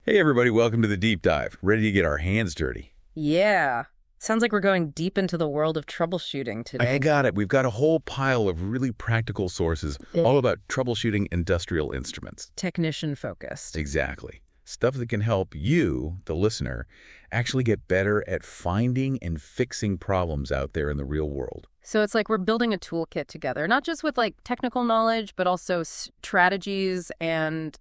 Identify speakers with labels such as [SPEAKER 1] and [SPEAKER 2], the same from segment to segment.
[SPEAKER 1] Hey everybody, welcome to the deep dive. Ready to get our hands dirty?
[SPEAKER 2] Yeah. Sounds like we're going deep into the world of troubleshooting
[SPEAKER 1] I
[SPEAKER 2] today.
[SPEAKER 1] got it. We've got a whole pile of really practical sources all about troubleshooting industrial instruments.
[SPEAKER 2] Technician focused.
[SPEAKER 1] Exactly. Stuff that can help you, the listener, actually get better at finding and fixing problems out there in the real world.
[SPEAKER 2] So it's like we're building a toolkit together, not just with like technical knowledge, but also strategies and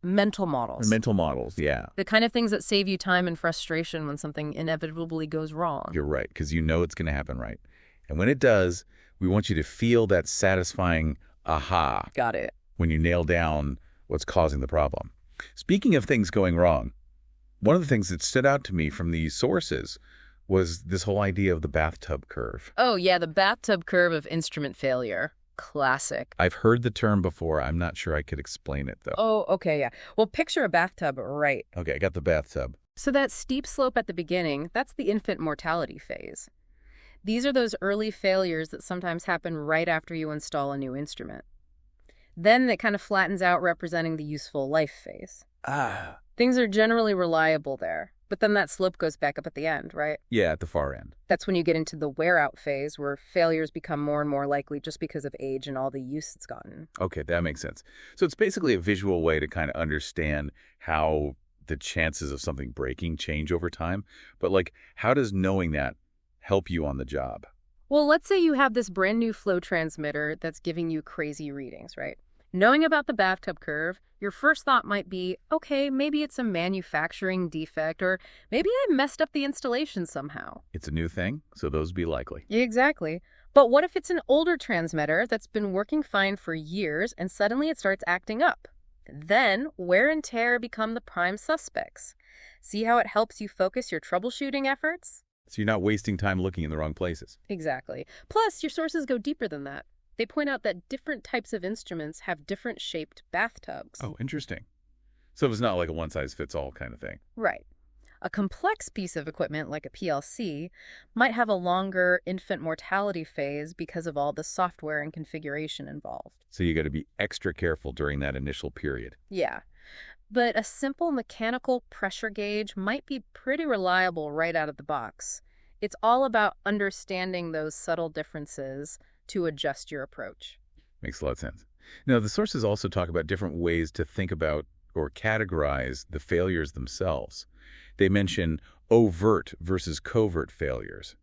[SPEAKER 2] mental models.
[SPEAKER 1] Mental models, yeah.
[SPEAKER 2] The kind of things that save you time and frustration when something inevitably goes wrong.
[SPEAKER 1] You're right, because you know it's going to happen right. And when it does, we want you to feel that satisfying aha
[SPEAKER 2] Got it.
[SPEAKER 1] when you nail down what's causing the problem. Speaking of things going wrong, one of the things that stood out to me from these sources was this whole idea of the bathtub curve.
[SPEAKER 2] Oh, yeah, the bathtub curve of instrument failure. Classic.
[SPEAKER 1] I've heard the term before. I'm not sure I could explain it, though.
[SPEAKER 2] Oh, okay, yeah. Well, picture a bathtub, right?
[SPEAKER 1] Okay, I got the bathtub.
[SPEAKER 2] So that steep slope at the beginning, that's the infant mortality phase. These are those early failures that sometimes happen right after you install a new instrument. Then it kind of flattens out, representing the useful life phase.
[SPEAKER 1] Ah.
[SPEAKER 2] Things are generally reliable there, but then that slope goes back up at the end, right?
[SPEAKER 1] Yeah, at the far end.
[SPEAKER 2] That's when you get into the wear-out phase, where failures become more and more likely just because of age and all the use it's gotten.
[SPEAKER 1] Okay, that makes sense. So it's basically a visual way to kind of understand how the chances of something breaking change over time. But, like, how does knowing that help you on the job?
[SPEAKER 2] Well, let's say you have this brand new flow transmitter that's giving you crazy readings, right? Knowing about the bathtub curve, your first thought might be, okay, maybe it's a manufacturing defect, or maybe I messed up the installation somehow.
[SPEAKER 1] It's a new thing, so those be likely.
[SPEAKER 2] Yeah, exactly. But what if it's an older transmitter that's been working fine for years and suddenly it starts acting up? Then wear and tear become the prime suspects. See how it helps you focus your troubleshooting efforts?
[SPEAKER 1] So you're not wasting time looking in the wrong places.
[SPEAKER 2] Exactly. Plus, your sources go deeper than that. They point out that different types of instruments have different shaped bathtubs.
[SPEAKER 1] Oh, interesting. So it's not like a one-size-fits-all kind of thing.
[SPEAKER 2] Right. A complex piece of equipment like a PLC might have a longer infant mortality phase because of all the software and configuration involved.
[SPEAKER 1] So you got to be extra careful during that initial period.
[SPEAKER 2] Yeah. But a simple mechanical pressure gauge might be pretty reliable right out of the box. It's all about understanding those subtle differences to adjust your approach.
[SPEAKER 1] Makes a lot of sense. Now, the sources also talk about different ways to think about or categorize the failures themselves. They mention overt versus covert failures.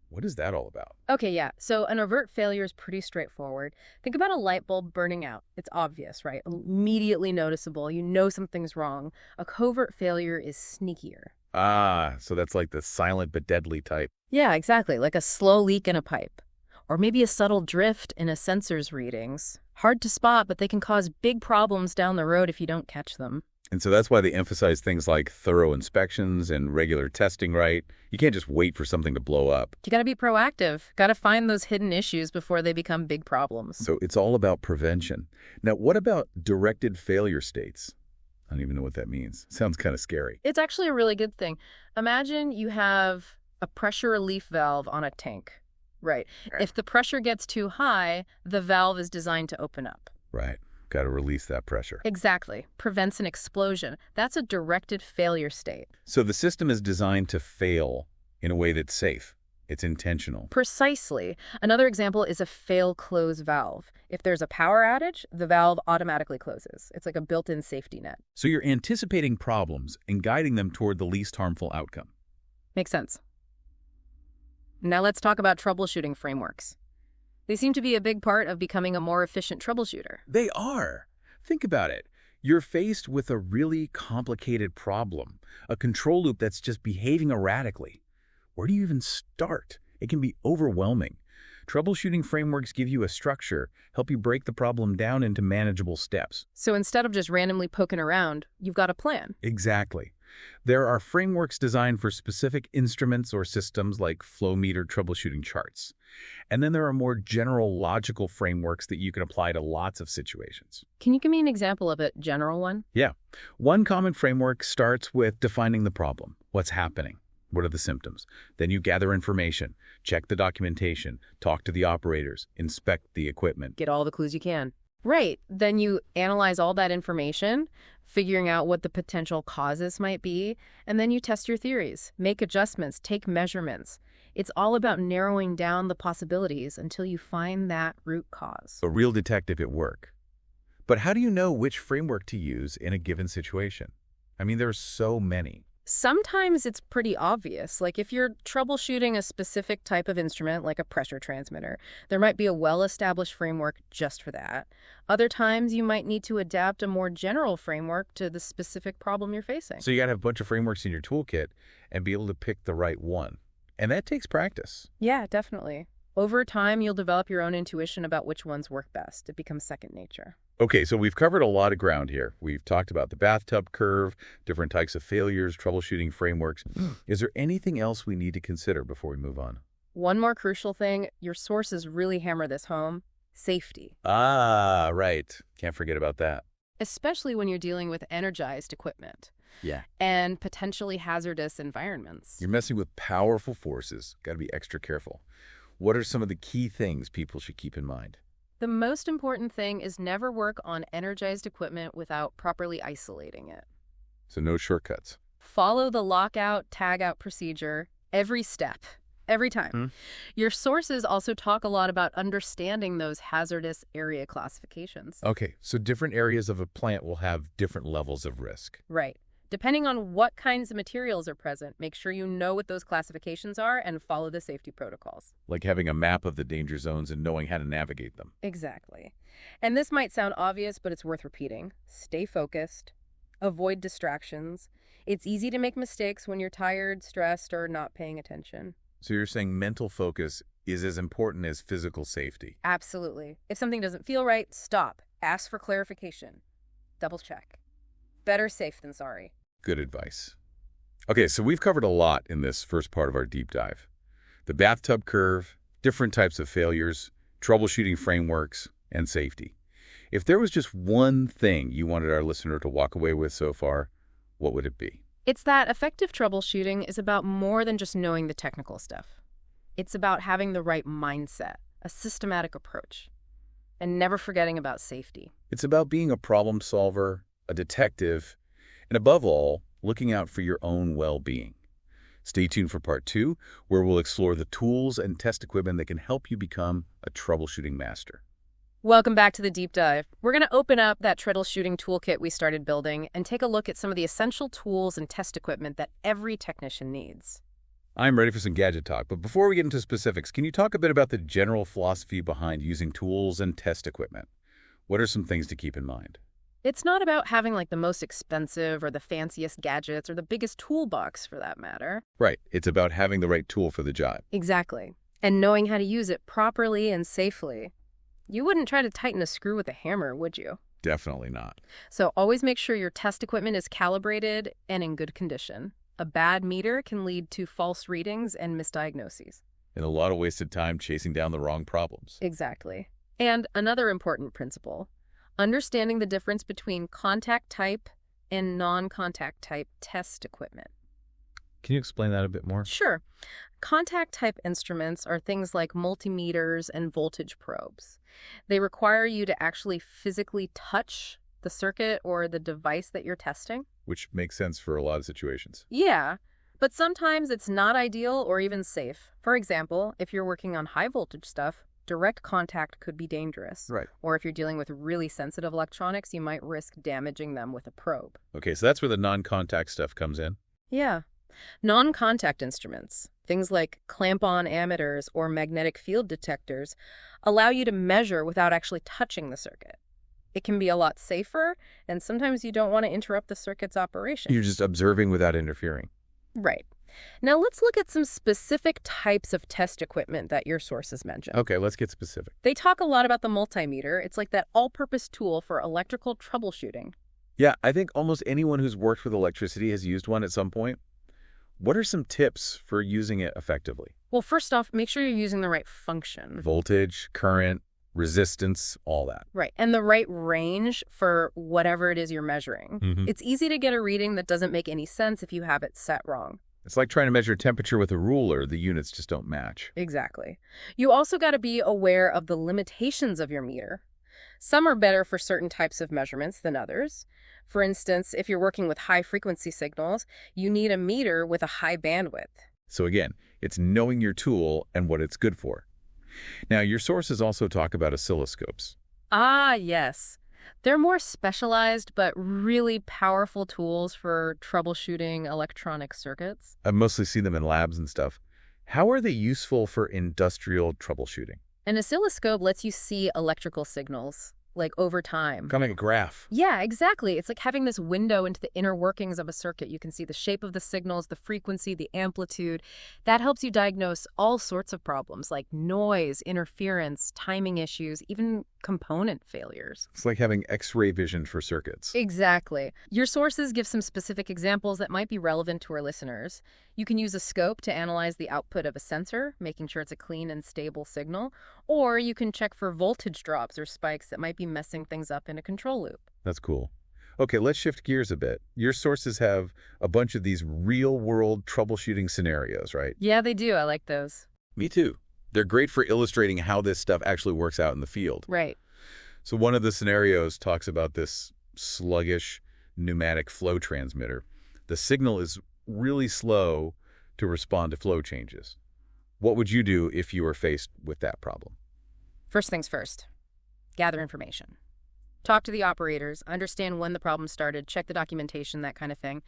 [SPEAKER 1] What is that all about?
[SPEAKER 2] Okay, yeah. So an overt failure is pretty straightforward. Think about a light bulb burning out. It's obvious, right? Immediately noticeable. You know something's wrong. A covert failure is sneakier.
[SPEAKER 1] Ah, so that's like the silent but deadly type.
[SPEAKER 2] Yeah, exactly. Like a slow leak in a pipe. Or maybe a subtle drift in a sensor's readings. Hard to spot, but they can cause big problems down the road if you don't catch them.
[SPEAKER 1] And so that's why they emphasize things like thorough inspections and regular testing, right? You can't just wait for something to blow up.
[SPEAKER 2] You gotta be proactive. Gotta find those hidden issues before they become big problems.
[SPEAKER 1] So it's all about prevention. Now, what about directed failure states? I don't even know what that means. Sounds kind of scary.
[SPEAKER 2] It's actually a really good thing. Imagine you have a pressure relief valve on a tank. Right. If the pressure gets too high, the valve is designed to open up.
[SPEAKER 1] Right. Got to release that pressure.
[SPEAKER 2] Exactly. Prevents an explosion. That's a directed failure state.
[SPEAKER 1] So the system is designed to fail in a way that's safe. It's intentional.
[SPEAKER 2] Precisely. Another example is a fail-close valve. If there's a power outage, the valve automatically closes. It's like a built-in safety net.
[SPEAKER 1] So you're anticipating problems and guiding them toward the least harmful outcome.
[SPEAKER 2] Makes sense. Now let's talk about troubleshooting frameworks. They seem to be a big part of becoming a more efficient troubleshooter.
[SPEAKER 1] They are. Think about it. You're faced with a really complicated problem, a control loop that's just behaving erratically. Where do you even start? It can be overwhelming. Troubleshooting frameworks give you a structure, help you break the problem down into manageable steps.
[SPEAKER 2] So instead of just randomly poking around, you've got a plan.
[SPEAKER 1] Exactly. There are frameworks designed for specific instruments or systems like flow meter troubleshooting charts. And then there are more general logical frameworks that you can apply to lots of situations.
[SPEAKER 2] Can you give me an example of a general one?
[SPEAKER 1] Yeah. One common framework starts with defining the problem. What's happening? What are the symptoms? Then you gather information, check the documentation, talk to the operators, inspect the equipment.
[SPEAKER 2] Get all the clues you can. Right. Then you analyze all that information, figuring out what the potential causes might be, and then you test your theories, make adjustments, take measurements. It's all about narrowing down the possibilities until you find that root cause.
[SPEAKER 1] A real detective at work. But how do you know which framework to use in a given situation? I mean, there are so many.
[SPEAKER 2] Sometimes it's pretty obvious. Like if you're troubleshooting a specific type of instrument, like a pressure transmitter, there might be a well-established framework just for that. Other times you might need to adapt a more general framework to the specific problem you're facing.
[SPEAKER 1] So you got to have a bunch of frameworks in your toolkit and be able to pick the right one. And that takes practice.
[SPEAKER 2] Yeah, definitely. Over time, you'll develop your own intuition about which ones work best. It becomes second nature.
[SPEAKER 1] Okay, so we've covered a lot of ground here. We've talked about the bathtub curve, different types of failures, troubleshooting frameworks. Is there anything else we need to consider before we move on?
[SPEAKER 2] One more crucial thing, your sources really hammer this home: safety.
[SPEAKER 1] Ah, right. Can't forget about that.
[SPEAKER 2] Especially when you're dealing with energized equipment.
[SPEAKER 1] Yeah.
[SPEAKER 2] And potentially hazardous environments.
[SPEAKER 1] You're messing with powerful forces. Got to be extra careful. What are some of the key things people should keep in mind?
[SPEAKER 2] The most important thing is never work on energized equipment without properly isolating it.
[SPEAKER 1] So no shortcuts.
[SPEAKER 2] Follow the lockout, tagout procedure every step, every time. Your sources also talk a lot about understanding those hazardous area classifications.
[SPEAKER 1] Okay, so different areas of a plant will have different levels of risk.
[SPEAKER 2] Right. Depending on what kinds of materials are present, make sure you know what those classifications are and follow the safety protocols.
[SPEAKER 1] Like having a map of the danger zones and knowing how to navigate them.
[SPEAKER 2] Exactly. And this might sound obvious, but it's worth repeating. Stay focused. Avoid distractions. It's easy to make mistakes when you're tired, stressed, or not paying attention.
[SPEAKER 1] So you're saying mental focus is as important as physical safety?
[SPEAKER 2] Absolutely. If something doesn't feel right, stop. Ask for clarification. Double check. Better safe than sorry.
[SPEAKER 1] Good advice. Okay, so we've covered a lot in this first part of our deep dive. The bathtub curve, different types of failures, troubleshooting frameworks, and safety. If there was just one thing you wanted our listener to walk away with so far, what would it be?
[SPEAKER 2] It's that effective troubleshooting is about more than just knowing the technical stuff. It's about having the right mindset, a systematic approach, and never forgetting about safety.
[SPEAKER 1] It's about being a problem solver, a detective, and above all, looking out for your own well-being. Stay tuned for part 2, where we'll explore the tools and test equipment that can help you become a troubleshooting master.
[SPEAKER 2] Welcome back to the deep dive. We're going to open up that troubleshooting toolkit we started building and take a look at some of the essential tools and test equipment that every technician needs.
[SPEAKER 1] I'm ready for some gadget talk, but before we get into specifics, can you talk a bit about the general philosophy behind using tools and test equipment? What are some things to keep in mind?
[SPEAKER 2] It's not about having like the most expensive or the fanciest gadgets or the biggest toolbox for that matter.
[SPEAKER 1] Right. It's about having the right tool for the job.
[SPEAKER 2] Exactly. And knowing how to use it properly and safely. You wouldn't try to tighten a screw with a hammer, would you?
[SPEAKER 1] Definitely not.
[SPEAKER 2] So always make sure your test equipment is calibrated and in good condition. A bad meter can lead to false readings and misdiagnoses.
[SPEAKER 1] And a lot of wasted time chasing down the wrong problems.
[SPEAKER 2] Exactly. And another important principle: understanding the difference between contact type and non-contact type test equipment.
[SPEAKER 1] Can you explain that a bit more?
[SPEAKER 2] Sure. Contact type instruments are things like multimeters and voltage probes. They require you to actually physically touch the circuit or the device that you're testing.
[SPEAKER 1] Which makes sense for a lot of situations.
[SPEAKER 2] Yeah, but sometimes it's not ideal or even safe. For example, if you're working on high voltage stuff, direct contact could be dangerous.
[SPEAKER 1] Right.
[SPEAKER 2] Or if you're dealing with really sensitive electronics, you might risk damaging them with a probe.
[SPEAKER 1] Okay, so that's where the non-contact stuff comes in.
[SPEAKER 2] Yeah. Non-contact instruments, things like clamp-on ammeters or magnetic field detectors, allow you to measure without actually touching the circuit. It can be a lot safer, and sometimes you don't want to interrupt the circuit's operation.
[SPEAKER 1] You're just observing without interfering.
[SPEAKER 2] Right. Now let's look at some specific types of test equipment that your sources mentioned.
[SPEAKER 1] Okay, let's get specific.
[SPEAKER 2] They talk a lot about the multimeter. It's like that all-purpose tool for electrical troubleshooting.
[SPEAKER 1] Yeah, I think almost anyone who's worked with electricity has used one at some point. What are some tips for using it effectively?
[SPEAKER 2] Well, first off, make sure you're using the right function.
[SPEAKER 1] Voltage, current, resistance, all that.
[SPEAKER 2] Right, and the right range for whatever it is you're measuring. It's easy to get a reading that doesn't make any sense if you have it set wrong.
[SPEAKER 1] It's like trying to measure temperature with a ruler. The units just don't match.
[SPEAKER 2] Exactly. You also got to be aware of the limitations of your meter. Some are better for certain types of measurements than others. For instance, if you're working with high-frequency signals, you need a meter with a high bandwidth.
[SPEAKER 1] So again, it's knowing your tool and what it's good for. Now, your sources also talk about oscilloscopes.
[SPEAKER 2] Ah, yes. They're more specialized but really powerful tools for troubleshooting electronic circuits.
[SPEAKER 1] I mostly see them in labs and stuff. How are they useful for industrial troubleshooting?
[SPEAKER 2] An oscilloscope lets you see electrical signals, like over time.
[SPEAKER 1] Kind of like a graph.
[SPEAKER 2] Yeah, exactly. It's like having this window into the inner workings of a circuit. You can see the shape of the signals, the frequency, the amplitude. That helps you diagnose all sorts of problems like noise, interference, timing issues, even component failures.
[SPEAKER 1] It's like having X-ray vision for circuits.
[SPEAKER 2] Exactly. Your sources give some specific examples that might be relevant to our listeners. You can use a scope to analyze the output of a sensor, making sure it's a clean and stable signal, or you can check for voltage drops or spikes that might be messing things up in a control loop.
[SPEAKER 1] That's cool. Okay, let's shift gears a bit. Your sources have a bunch of these real-world troubleshooting scenarios, right?
[SPEAKER 2] Yeah, they do. I like those.
[SPEAKER 1] Me too. They're great for illustrating how this stuff actually works out in the field.
[SPEAKER 2] Right.
[SPEAKER 1] So one of the scenarios talks about this sluggish pneumatic flow transmitter. The signal is really slow to respond to flow changes. What would you do if you were faced with that problem?
[SPEAKER 2] First things first. Gather information. Talk to the operators, understand when the problem started, check the documentation, that kind of thing.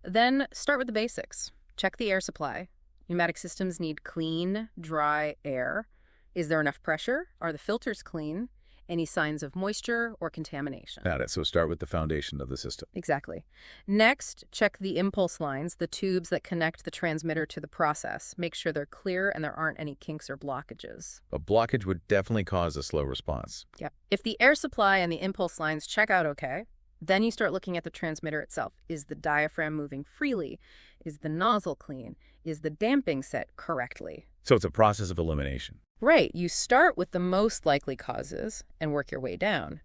[SPEAKER 2] Then start with the basics. Check the air supply. Pneumatic systems need clean, dry air. Is there enough pressure? Are the filters clean? Any signs of moisture or contamination?
[SPEAKER 1] Got it. So start with the foundation of the system.
[SPEAKER 2] Exactly. Next, check the impulse lines, the tubes that connect the transmitter to the process. Make sure they're clear and there aren't any kinks or blockages.
[SPEAKER 1] A blockage would definitely cause a slow response.
[SPEAKER 2] Yep. If the air supply and the impulse lines check out okay, then you start looking at the transmitter itself. Is the diaphragm moving freely? Is the nozzle clean? Is the damping set correctly?
[SPEAKER 1] So it's a process of elimination.
[SPEAKER 2] Right. You start with the most likely causes and work your way down.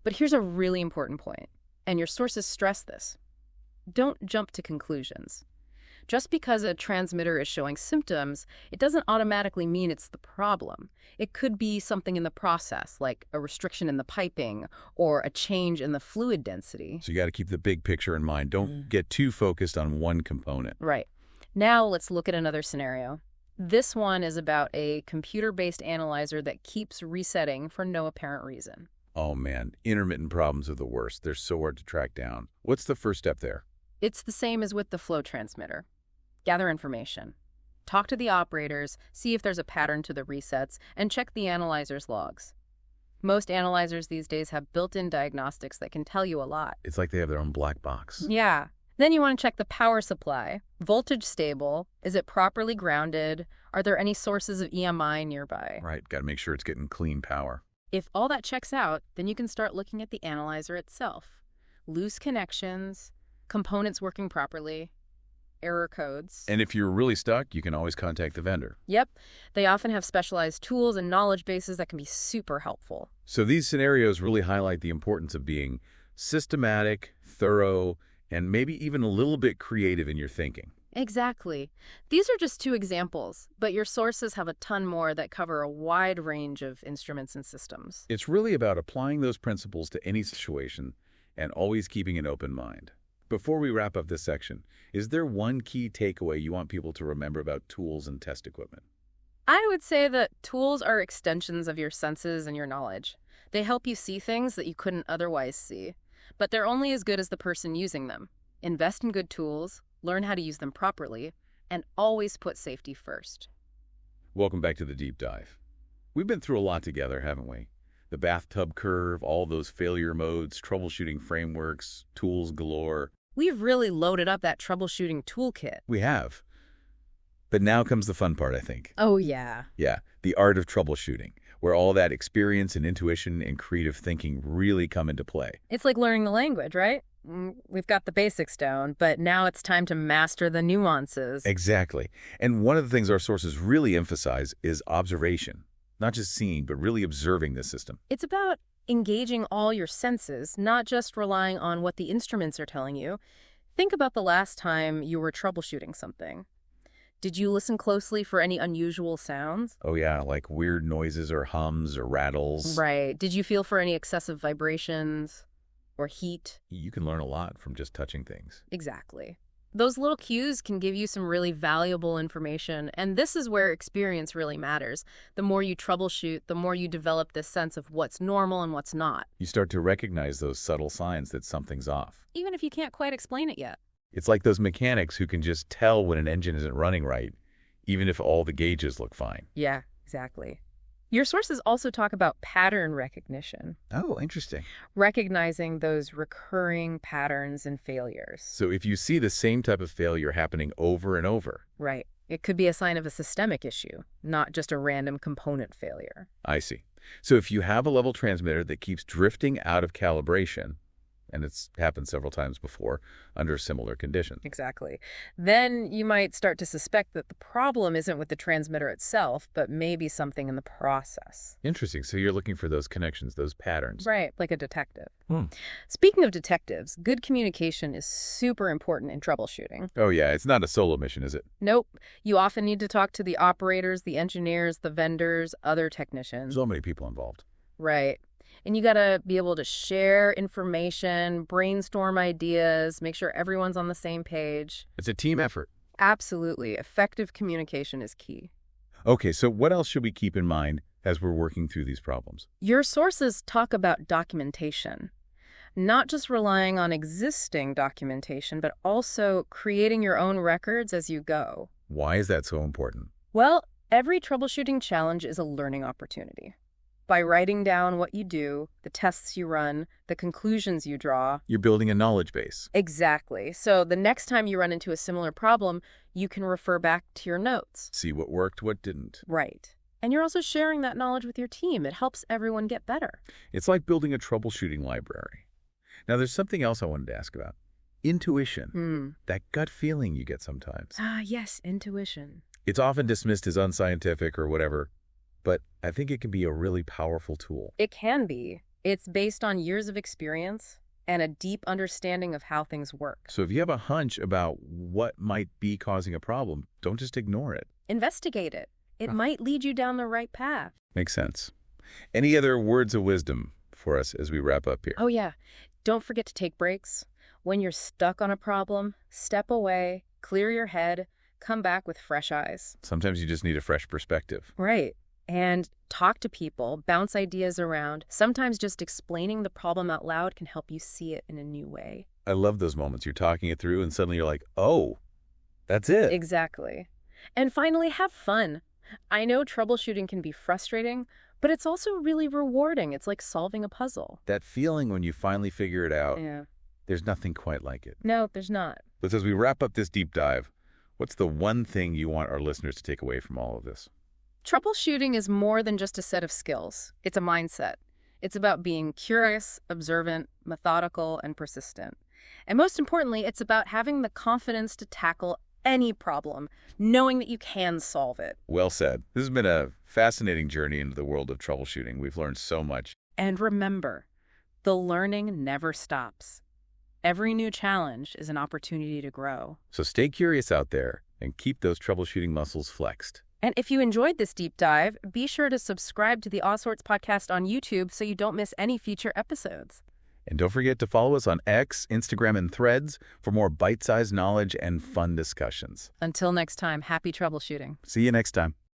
[SPEAKER 2] But here's a really important point, and your sources stress this. Don't jump to conclusions. Just because a transmitter is showing symptoms, it doesn't automatically mean it's the problem. It could be something in the process, like a restriction in the piping or a change in the fluid density.
[SPEAKER 1] So you got to keep the big picture in mind. Don't get too focused on one component.
[SPEAKER 2] Right. Now let's look at another scenario. This one is about a computer-based analyzer that keeps resetting for no apparent reason.
[SPEAKER 1] Oh man, intermittent problems are the worst. They're so hard to track down. What's the first step there?
[SPEAKER 2] It's the same as with the flow transmitter. Gather information. Talk to the operators, see if there's a pattern to the resets, and check the analyzer's logs. Most analyzers these days have built-in diagnostics that can tell you a lot.
[SPEAKER 1] It's like they have their own black box.
[SPEAKER 2] Yeah. Then you want to check the power supply. Voltage stable? Is it properly grounded? Are there any sources of EMI nearby?
[SPEAKER 1] Right, got to make sure it's getting clean power.
[SPEAKER 2] If all that checks out, then you can start looking at the analyzer itself. Loose connections, components working properly, error codes.
[SPEAKER 1] And if you're really stuck, you can always contact the vendor.
[SPEAKER 2] Yep. They often have specialized tools and knowledge bases that can be super helpful.
[SPEAKER 1] So these scenarios really highlight the importance of being systematic, thorough, and maybe even a little bit creative in your thinking.
[SPEAKER 2] Exactly. These are just two examples, but your sources have a ton more that cover a wide range of instruments and systems.
[SPEAKER 1] It's really about applying those principles to any situation and always keeping an open mind. Before we wrap up this section, is there one key takeaway you want people to remember about tools and test equipment?
[SPEAKER 2] I would say that tools are extensions of your senses and your knowledge. They help you see things that you couldn't otherwise see, but they're only as good as the person using them. Invest in good tools, learn how to use them properly, and always put safety first.
[SPEAKER 1] Welcome back to the deep dive. We've been through a lot together, haven't we? The bathtub curve, all those failure modes, troubleshooting frameworks, tools galore.
[SPEAKER 2] We've really loaded up that troubleshooting toolkit.
[SPEAKER 1] We have. But now comes the fun part, I think.
[SPEAKER 2] Oh, yeah.
[SPEAKER 1] Yeah, the art of troubleshooting, where all that experience and intuition and creative thinking really come into play.
[SPEAKER 2] It's like learning the language, right? We've got the basics down, but now it's time to master the nuances.
[SPEAKER 1] Exactly. And one of the things our sources really emphasize is observation. Not just seeing, but really observing the system.
[SPEAKER 2] It's about engaging all your senses, not just relying on what the instruments are telling you. Think about the last time you were troubleshooting something. Did you listen closely for any unusual sounds?
[SPEAKER 1] Oh yeah, like weird noises or hums or rattles.
[SPEAKER 2] Right. Did you feel for any excessive vibrations or heat?
[SPEAKER 1] You can learn a lot from just touching things.
[SPEAKER 2] Exactly. Those little cues can give you some really valuable information, and this is where experience really matters. The more you troubleshoot, the more you develop this sense of what's normal and what's not,
[SPEAKER 1] You start to recognize those subtle signs that something's off.
[SPEAKER 2] even if you can't quite explain it yet.
[SPEAKER 1] It's like those mechanics who can just tell when an engine isn't running right, even if all the gauges look fine.
[SPEAKER 2] Yeah, exactly. Your sources also talk about pattern recognition,
[SPEAKER 1] Oh, interesting.
[SPEAKER 2] recognizing those recurring patterns and failures.
[SPEAKER 1] So if you see the same type of failure happening over and over,
[SPEAKER 2] Right. It could be a sign of a systemic issue, not just a random component failure.
[SPEAKER 1] I see. So if you have a level transmitter that keeps drifting out of calibration, and it's happened several times before under similar conditions.
[SPEAKER 2] Exactly. Then you might start to suspect that the problem isn't with the transmitter itself, but maybe something in the process.
[SPEAKER 1] Interesting. So you're looking for those connections, those patterns.
[SPEAKER 2] Right, like a detective.
[SPEAKER 1] Hmm.
[SPEAKER 2] Speaking of detectives, good communication is super important in troubleshooting.
[SPEAKER 1] Oh yeah, it's not a solo mission, is it?
[SPEAKER 2] Nope. You often need to talk to the operators, the engineers, the vendors, other technicians.
[SPEAKER 1] So many people involved.
[SPEAKER 2] Right. And you got to be able to share information, brainstorm ideas, make sure everyone's on the same page.
[SPEAKER 1] It's a team effort.
[SPEAKER 2] Absolutely. Effective communication is key.
[SPEAKER 1] Okay, so what else should we keep in mind as we're working through these problems?
[SPEAKER 2] Your sources talk about documentation, not just relying on existing documentation, but also creating your own records as you go.
[SPEAKER 1] Why is that so important?
[SPEAKER 2] Well, every troubleshooting challenge is a learning opportunity. By writing down what you do, the tests you run, the conclusions you draw.
[SPEAKER 1] You're building a knowledge base.
[SPEAKER 2] Exactly. So the next time you run into a similar problem, you can refer back to your notes.
[SPEAKER 1] See what worked, what didn't.
[SPEAKER 2] Right. And you're also sharing that knowledge with your team. It helps everyone get better.
[SPEAKER 1] It's like building a troubleshooting library. Now, there's something else I wanted to ask about. Intuition. That gut feeling you get sometimes.
[SPEAKER 2] Yes, intuition.
[SPEAKER 1] It's often dismissed as unscientific or whatever, but I think it can be a really powerful tool.
[SPEAKER 2] It can be. It's based on years of experience and a deep understanding of how things work.
[SPEAKER 1] So if you have a hunch about what might be causing a problem, don't just ignore it.
[SPEAKER 2] Investigate it. It might lead you down the right path.
[SPEAKER 1] Makes sense. Any other words of wisdom for us as we wrap up here?
[SPEAKER 2] Oh, yeah. Don't forget to take breaks. When you're stuck on a problem, step away, clear your head, come back with fresh eyes.
[SPEAKER 1] Sometimes you just need a fresh perspective.
[SPEAKER 2] Right. And talk to people, bounce ideas around. Sometimes just explaining the problem out loud can help you see it in a new way.
[SPEAKER 1] I love those moments. You're talking it through and suddenly you're like, oh, that's it.
[SPEAKER 2] Exactly. And finally, have fun. I know troubleshooting can be frustrating, but it's also really rewarding. It's like solving a puzzle.
[SPEAKER 1] That feeling when you finally figure it out,
[SPEAKER 2] Yeah.
[SPEAKER 1] there's nothing quite like it.
[SPEAKER 2] No, there's not.
[SPEAKER 1] But as we wrap up this deep dive, what's the one thing you want our listeners to take away from all of this?
[SPEAKER 2] Troubleshooting is more than just a set of skills. It's a mindset. It's about being curious, observant, methodical, and persistent. And most importantly, it's about having the confidence to tackle any problem, knowing that you can solve it.
[SPEAKER 1] Well said. This has been a fascinating journey into the world of troubleshooting. We've learned so much.
[SPEAKER 2] And remember, the learning never stops. Every new challenge is an opportunity to grow.
[SPEAKER 1] So stay curious out there and keep those troubleshooting muscles flexed.
[SPEAKER 2] And if you enjoyed this deep dive, be sure to subscribe to the All Sorts podcast on YouTube so you don't miss any future episodes.
[SPEAKER 1] And don't forget to follow us on X, Instagram, and Threads for more bite-sized knowledge and fun discussions.
[SPEAKER 2] Until next time, happy troubleshooting.
[SPEAKER 1] See you next time.